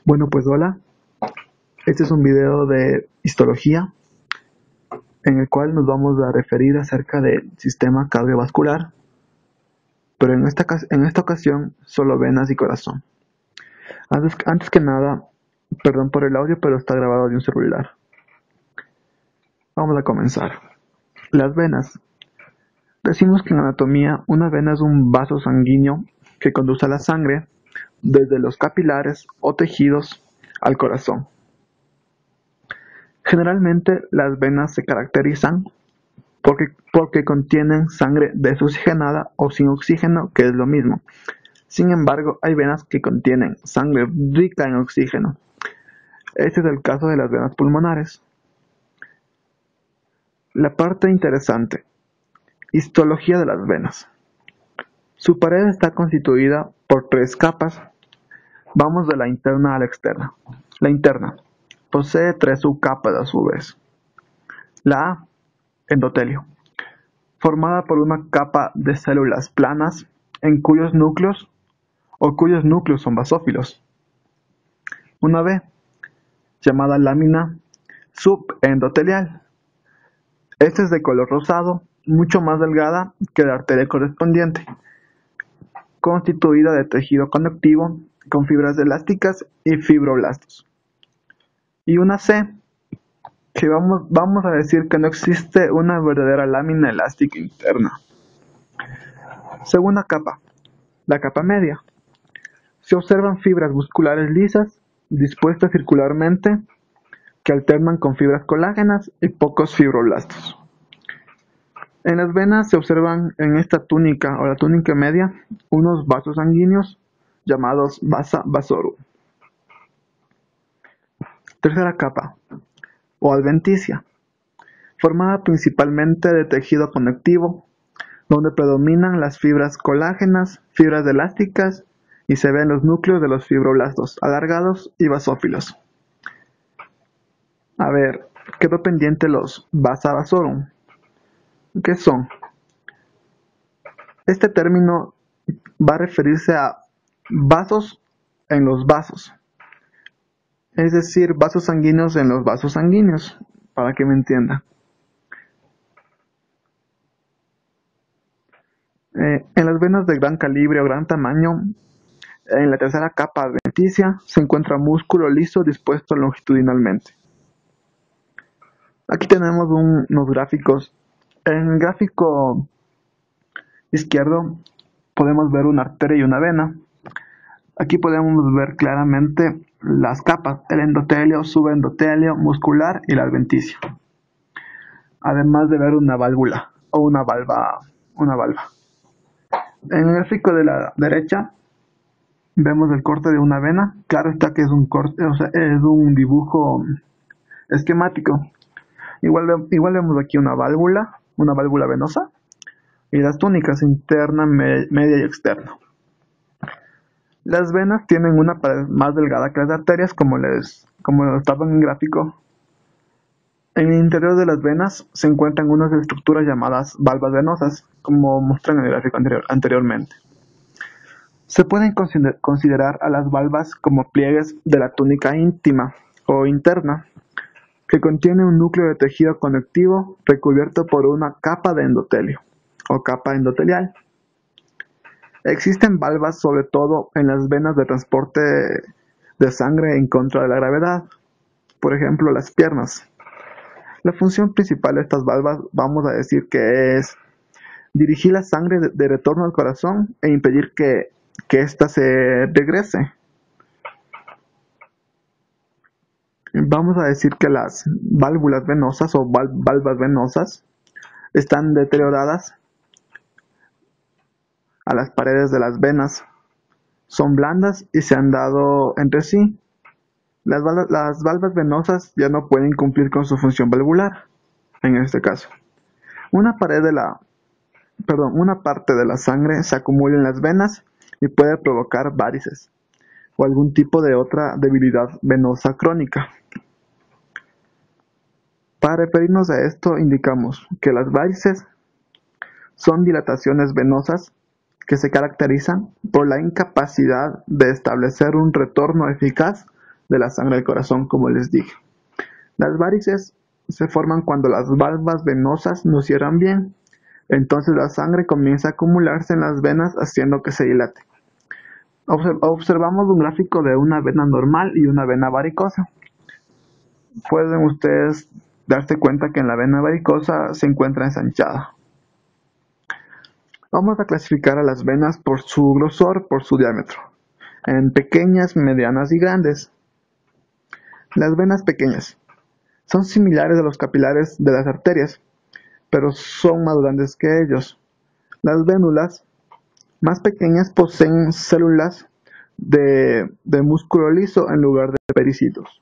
Bueno, pues hola, este es un video de histología en el cual nos vamos a referir acerca del sistema cardiovascular, pero en esta ocasión solo venas y corazón. Antes que nada, perdón por el audio, pero está grabado de un celular. Vamos a comenzar. Las venas. Decimos que en anatomía una vena es un vaso sanguíneo que conduce la sangre desde los capilares o tejidos al corazón. Generalmente las venas se caracterizan porque contienen sangre desoxigenada o sin oxígeno, que es lo mismo. Sin embargo, hay venas que contienen sangre rica en oxígeno. Este es el caso de las venas pulmonares. La parte interesante: histología de las venas. Su pared está constituida por 3 capas. Vamos de la interna a la externa. La interna posee 3 subcapas a su vez. La A, endotelio, formada por una capa de células planas en cuyos núcleos son basófilos. Una B, llamada lámina subendotelial. Esta es de color rosado, mucho más delgada que la arteria correspondiente, constituida de tejido conectivo con fibras elásticas y fibroblastos. Y una C, que vamos a decir que no existe una verdadera lámina elástica interna. Segunda capa, la capa media. Se observan fibras musculares lisas, dispuestas circularmente, que alternan con fibras colágenas y pocos fibroblastos. En las venas se observan en esta túnica o la túnica media unos vasos sanguíneos llamados vasa vasorum. Tercera capa, o adventicia, formada principalmente de tejido conectivo, donde predominan las fibras colágenas, fibras elásticas y se ven los núcleos de los fibroblastos alargados y basófilos. A ver, quedó pendiente los vasa vasorum. ¿Qué son? Este término va a referirse a vasos en los vasos, es decir, vasos sanguíneos en los vasos sanguíneos, para que me entienda. En las venas de gran calibre o gran tamaño, en la tercera capa adventicia, se encuentra músculo liso dispuesto longitudinalmente. Aquí tenemos unos gráficos. En el gráfico izquierdo podemos ver una arteria y una vena. Aquí podemos ver claramente las capas: el endotelio, subendotelio, muscular y la adventicia. Además de ver una válvula o una valva. En el gráfico de la derecha vemos el corte de una vena. Claro está que es un corte, es un dibujo esquemático. Igual vemos aquí una válvula venosa y las túnicas interna, media y externa. Las venas tienen una pared más delgada que las arterias, como estaba en el gráfico. En el interior de las venas se encuentran unas estructuras llamadas valvas venosas, como mostré en el gráfico anteriormente. Se pueden considerar a las valvas como pliegues de la túnica íntima o interna, que contiene un núcleo de tejido conectivo recubierto por una capa de endotelio o capa endotelial. Existen valvas sobre todo en las venas de transporte de sangre en contra de la gravedad, por ejemplo las piernas. La función principal de estas valvas vamos a decir que es dirigir la sangre de retorno al corazón e impedir que ésta se regrese. Vamos a decir que las válvulas venosas o valvas venosas están deterioradas a las paredes de las venas. Son blandas y se han dado entre sí. Las valvas venosas ya no pueden cumplir con su función valvular. En este caso, una parte de la sangre se acumula en las venas y puede provocar varices o algún tipo de otra debilidad venosa crónica. Para referirnos a esto, indicamos que las varices son dilataciones venosas que se caracterizan por la incapacidad de establecer un retorno eficaz de la sangre del corazón, como les dije. Las varices se forman cuando las valvas venosas no cierran bien. Entonces la sangre comienza a acumularse en las venas haciendo que se dilate. Observamos un gráfico de una vena normal y una vena varicosa. Pueden ustedes darse cuenta que en la vena varicosa se encuentra ensanchada. Vamos a clasificar a las venas por su grosor, por su diámetro, en pequeñas, medianas y grandes. Las venas pequeñas son similares a los capilares de las arterias, pero son más grandes que ellos. Las vénulas más pequeñas poseen células de músculo liso en lugar de pericitos.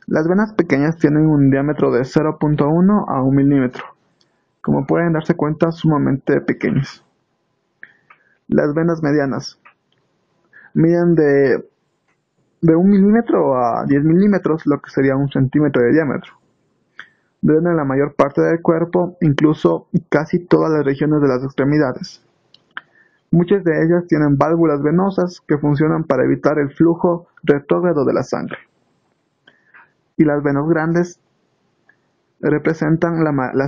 Las venas pequeñas tienen un diámetro de 0.1 a 1 milímetro. Como pueden darse cuenta, sumamente pequeñas. Las venas medianas miden de 1 milímetro a 10 milímetros, lo que sería 1 centímetro de diámetro. Drenan la mayor parte del cuerpo, incluso casi todas las regiones de las extremidades. Muchas de ellas tienen válvulas venosas que funcionan para evitar el flujo retrógrado de la sangre. Y las venas grandes regresan la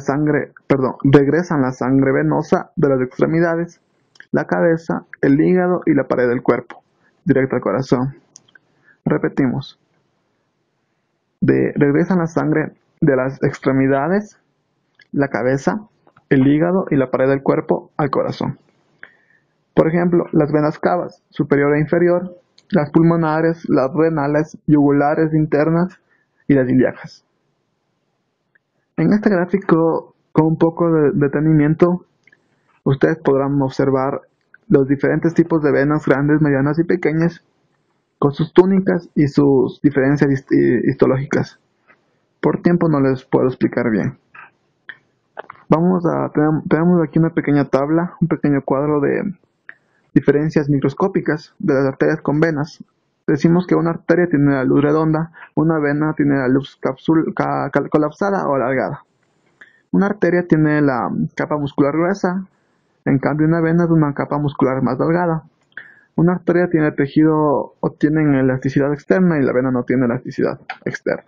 sangre venosa de las extremidades, la cabeza, el hígado y la pared del cuerpo, directo al corazón. Repetimos. Regresan la sangre de las extremidades, la cabeza, el hígado y la pared del cuerpo al corazón. Por ejemplo, las venas cavas, superior e inferior, las pulmonares, las renales, yugulares internas y las ilíacas. En este gráfico, con un poco de detenimiento, ustedes podrán observar los diferentes tipos de venas grandes, medianas y pequeñas, con sus túnicas y sus diferencias histológicas. Por tiempo no les puedo explicar bien. Tenemos aquí una pequeña tabla, un pequeño cuadro de diferencias microscópicas de las arterias con venas. Decimos que una arteria tiene la luz redonda, una vena tiene la luz colapsada o alargada. Una arteria tiene la capa muscular gruesa, en cambio una vena es una capa muscular más delgada. Una arteria tiene tejido o tiene elasticidad externa y la vena no tiene elasticidad externa.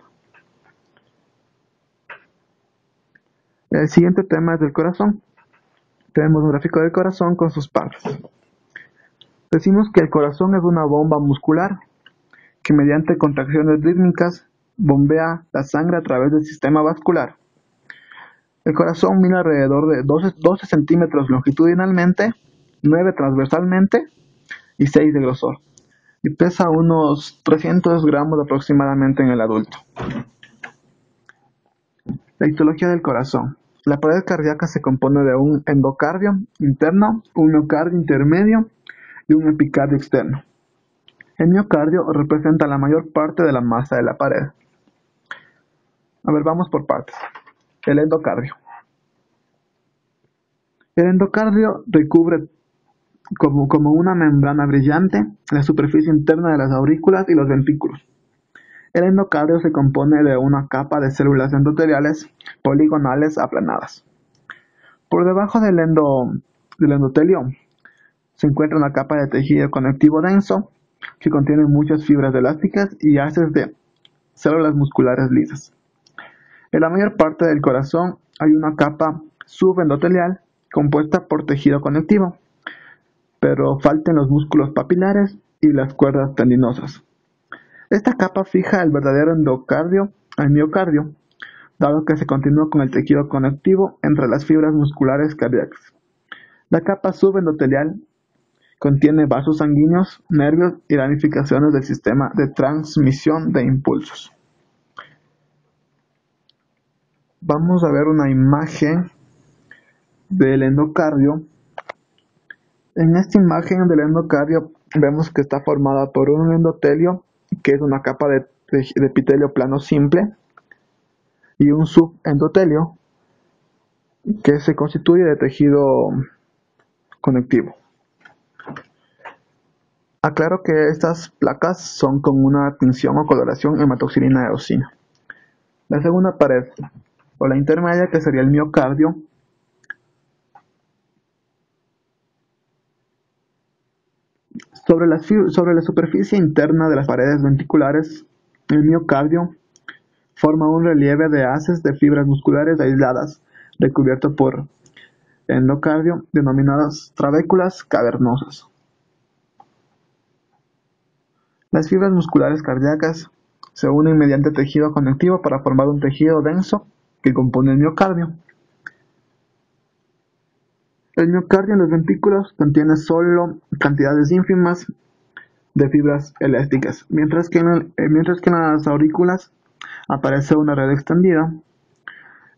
El siguiente tema es del corazón. Tenemos un gráfico del corazón con sus partes. Decimos que el corazón es una bomba muscular que mediante contracciones rítmicas bombea la sangre a través del sistema vascular. El corazón mide alrededor de 12 centímetros longitudinalmente, 9 transversalmente y 6 de grosor, y pesa unos 300 gramos aproximadamente en el adulto. La histología del corazón. La pared cardíaca se compone de un endocardio interno, un miocardio intermedio y un epicardio externo. El miocardio representa la mayor parte de la masa de la pared. A ver, vamos por partes. El endocardio. El endocardio recubre como una membrana brillante la superficie interna de las aurículas y los ventrículos. El endocardio se compone de una capa de células endoteliales poligonales aplanadas. Por debajo del endotelio se encuentra una capa de tejido conectivo denso que contiene muchas fibras elásticas y haces de células musculares lisas. En la mayor parte del corazón hay una capa subendotelial compuesta por tejido conectivo, pero faltan los músculos papilares y las cuerdas tendinosas. Esta capa fija el verdadero endocardio al miocardio, dado que se continúa con el tejido conectivo entre las fibras musculares cardíacas. La capa subendotelial contiene vasos sanguíneos, nervios y ramificaciones del sistema de transmisión de impulsos. Vamos a ver una imagen del endocardio. En esta imagen del endocardio vemos que está formada por un endotelio, que es una capa de epitelio plano simple, y un subendotelio, que se constituye de tejido conectivo. Aclaro que estas placas son con una tinción o coloración hematoxilina de eosina. La segunda pared, o la intermedia, que sería el miocardio, sobre la superficie interna de las paredes ventriculares El miocardio forma un relieve de haces de fibras musculares aisladas, recubierto por endocardio, denominadas trabéculas cavernosas. Las fibras musculares cardíacas se unen mediante tejido conectivo para formar un tejido denso que compone el miocardio. El miocardio en los ventrículos contiene solo cantidades ínfimas de fibras elásticas, mientras que en las aurículas aparece una red extendida.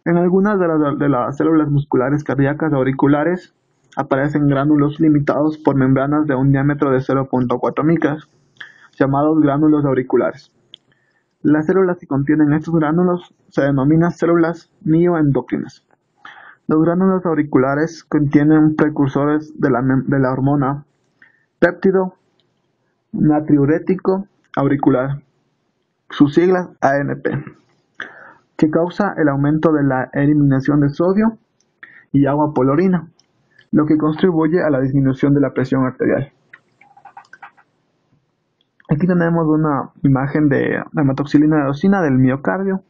En algunas de las células musculares cardíacas auriculares aparecen gránulos limitados por membranas de un diámetro de 0.4 micras, llamados gránulos auriculares. Las células que contienen estos gránulos se denominan células mioendocrinas. Los gránulos auriculares contienen precursores de la hormona péptido natriurético auricular, sus siglas ANP, que causa el aumento de la eliminación de sodio y agua por la orina, lo que contribuye a la disminución de la presión arterial. Aquí tenemos una imagen de hematoxilina eosina del miocardio.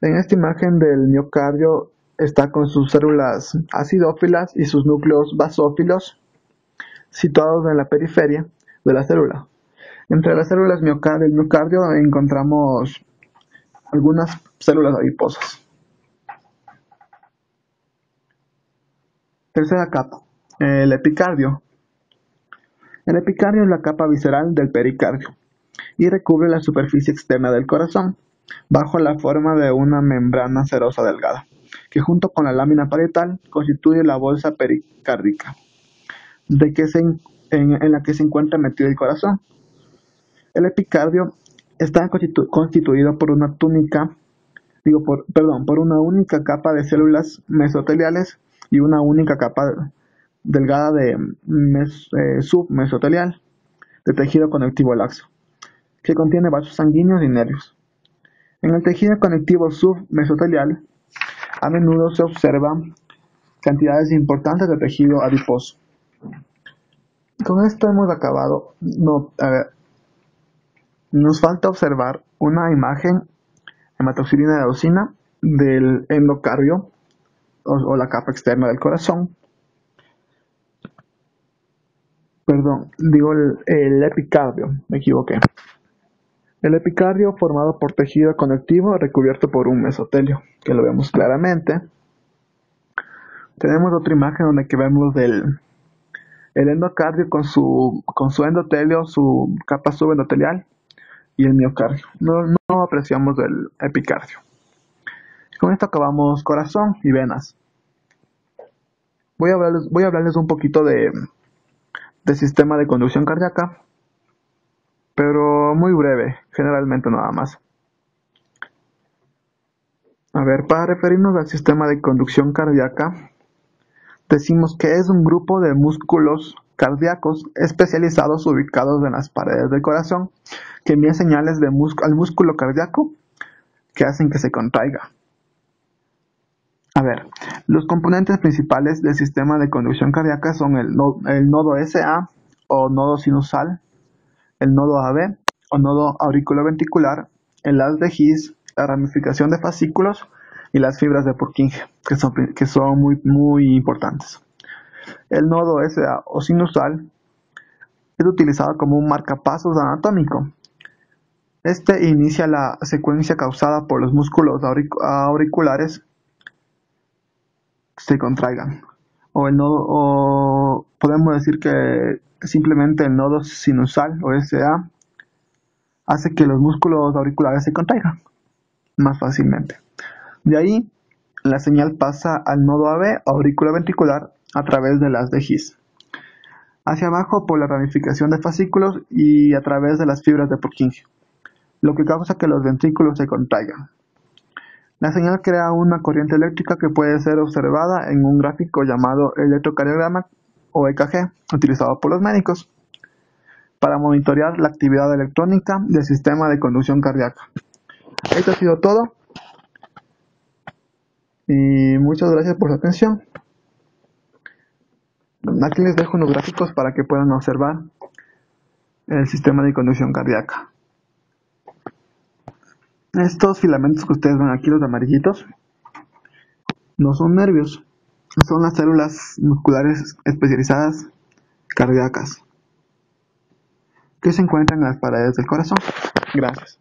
En esta imagen del miocardio está con sus células acidófilas y sus núcleos basófilos situados en la periferia de la célula. Entre las células del miocardio encontramos algunas células adiposas. Tercera capa, el epicardio. El epicardio es la capa visceral del pericardio y recubre la superficie externa del corazón, bajo la forma de una membrana serosa delgada, que junto con la lámina parietal constituye la bolsa pericárdica, en la que se encuentra metido el corazón. El epicardio está constituido por una única capa de células mesoteliales y una única capa delgada de submesotelial de tejido conectivo laxo, que contiene vasos sanguíneos y nervios. En el tejido conectivo submesotelial, a menudo se observan cantidades importantes de tejido adiposo. Con esto hemos acabado. Nos falta observar una imagen hematoxilina eosina del endocardio o la capa externa del corazón. Perdón, digo el epicardio, me equivoqué. El epicardio formado por tejido conectivo recubierto por un mesotelio, que lo vemos claramente. Tenemos otra imagen donde que vemos el endocardio con su endotelio, su capa subendotelial, y el miocardio. No apreciamos el epicardio. Con esto acabamos corazón y venas. Voy a hablarles un poquito de sistema de conducción cardíaca, pero muy breve, generalmente nada más. A ver, para referirnos al sistema de conducción cardíaca, decimos que es un grupo de músculos cardíacos especializados ubicados en las paredes del corazón que envían señales al músculo cardíaco que hacen que se contraiga. A ver, los componentes principales del sistema de conducción cardíaca son el nodo SA o nodo sinusal, el nodo AB o nodo auriculoventricular, el haz de His, la ramificación de fascículos y las fibras de Purkinje, que son muy importantes. El nodo SA o sinusal es utilizado como un marcapasos anatómico. Este inicia la secuencia causada por los músculos auriculares se contraigan. O podemos decir que simplemente el nodo sinusal o SA hace que los músculos auriculares se contraigan más fácilmente. De ahí, la señal pasa al nodo AB, auriculoventricular, a través de las de His, hacia abajo por la ramificación de fascículos y a través de las fibras de Purkinje, lo que causa que los ventrículos se contraigan. La señal crea una corriente eléctrica que puede ser observada en un gráfico llamado electrocardiograma o EKG, utilizado por los médicos para monitorear la actividad electrónica del sistema de conducción cardíaca. Esto ha sido todo y muchas gracias por su atención. Aquí les dejo unos gráficos para que puedan observar el sistema de conducción cardíaca. Estos filamentos que ustedes ven aquí, los amarillitos, no son nervios, son las células musculares especializadas cardíacas que se encuentran en las paredes del corazón. Gracias.